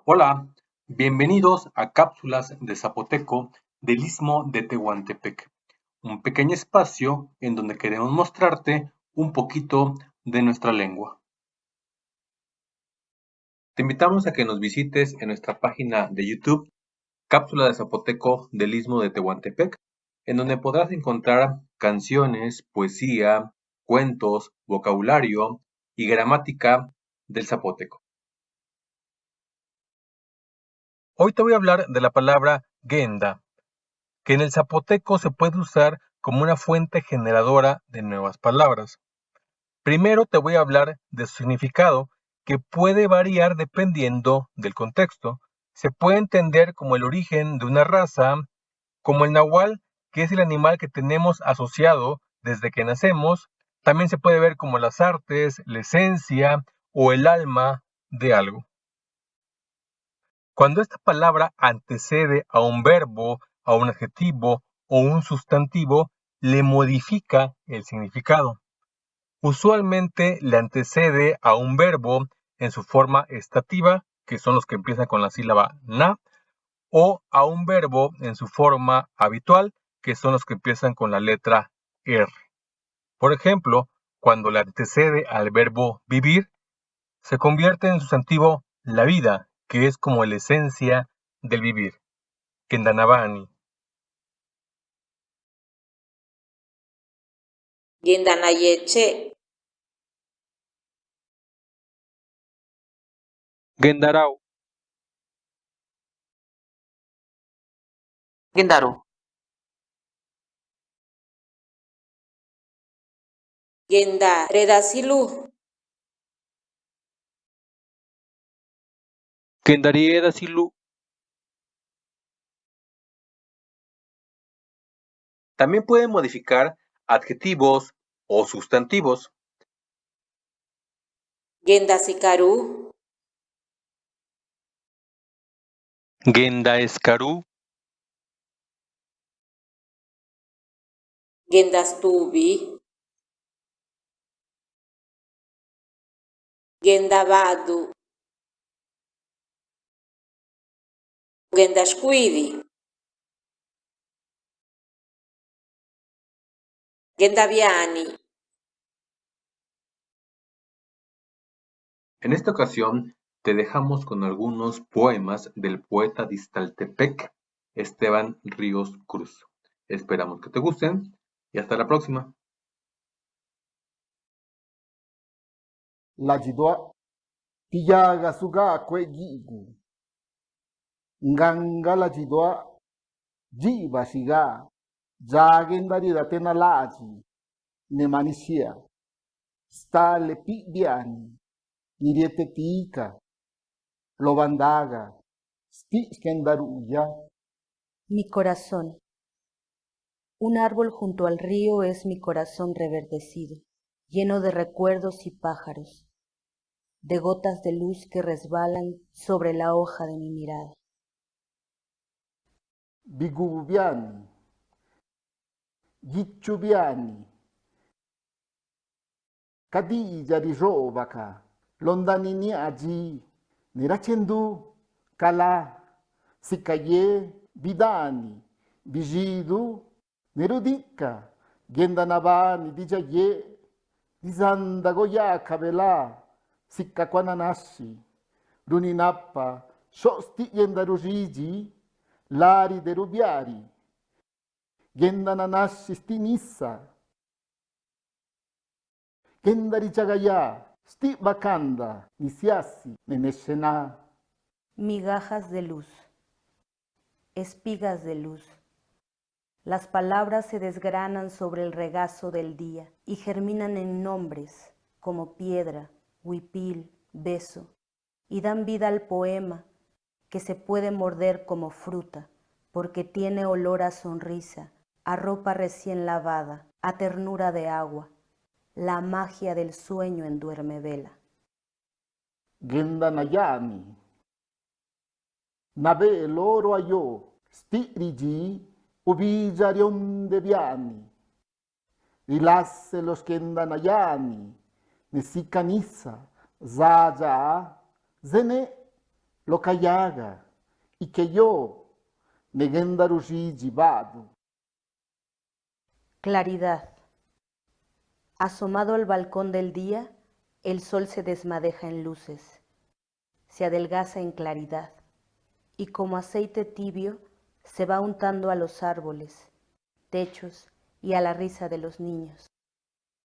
Hola, bienvenidos a Cápsulas de Zapoteco del Istmo de Tehuantepec, un pequeño espacio en donde queremos mostrarte un poquito de nuestra lengua. Te invitamos a que nos visites en nuestra página de YouTube, Cápsula de Zapoteco del Istmo de Tehuantepec, en donde podrás encontrar canciones, poesía, cuentos, vocabulario y gramática del zapoteco. Hoy te voy a hablar de la palabra Genda, que en el zapoteco se puede usar como una fuente generadora de nuevas palabras. Primero te voy a hablar de su significado, que puede variar dependiendo del contexto. Se puede entender como el origen de una raza, como el nahual, que es el animal que tenemos asociado desde que nacemos. También se puede ver como las artes, la esencia o el alma de algo. Cuando esta palabra antecede a un verbo, a un adjetivo o un sustantivo, le modifica el significado. Usualmente le antecede a un verbo en su forma estativa, que son los que empiezan con la sílaba na, o a un verbo en su forma habitual, que son los que empiezan con la letra R. Por ejemplo, cuando le antecede al verbo vivir, se convierte en sustantivo la vida, que es como la esencia del vivir. Kendanabani. Gendanayeche, Gendarao. Gendaro, Genda Redasilu, Kendarieda Silu. También pueden modificar adjetivos o sustantivos. Genda Sikaru, Genda Escaru. Genda Stubi, Genda Vadu, Genda Squidi, Genda Viani. En esta ocasión te dejamos con algunos poemas del poeta de Iztaltepec, Esteban Ríos Cruz. Esperamos que te gusten y hasta la próxima. Lajidwa tiyaga suga kwe gigu nganga lajidwa jiba shiga jagenda da tena laji ne manisia stale pidiani niriete tika lo bandaga sti skendaruya. Mi corazón. Un árbol junto al río es mi corazón reverdecido, lleno de recuerdos y pájaros, de gotas de luz que resbalan sobre la hoja de mi mirada. Bigubiani, Gichubiani, Kadija di Jovaka, Londanini Aji, Nirachendu, Kala, Sikaye, Bidani, Bijidu, Nerudika, Gendanabani, Dijaye, Dizandagoya Kabela, Sikakwananashi, Runinappa, Shosti Yendarujiji, Lari de Rubiari, Gendananashi Stinissa, Kendari Chagaya, Sti Bakanda, Nisiasi, Neneshena. Migajas de luz, espigas de luz. Las palabras se desgranan sobre el regazo del día y germinan en nombres como piedra, huipil, beso, y dan vida al poema que se puede morder como fruta, porque tiene olor a sonrisa, a ropa recién lavada, a ternura de agua, la magia del sueño en duerme vela. Gendanayami, Nabe loro ayo, Stirigi, Ubijarion de Viani, Rilasse los Gendanayami, Nesikanisa, Zaja, Zene, lo callaga, y que yo, negendaruji jibado. Claridad. Asomado al balcón del día, el sol se desmadeja en luces, se adelgaza en claridad, y como aceite tibio se va untando a los árboles, techos y a la risa de los niños.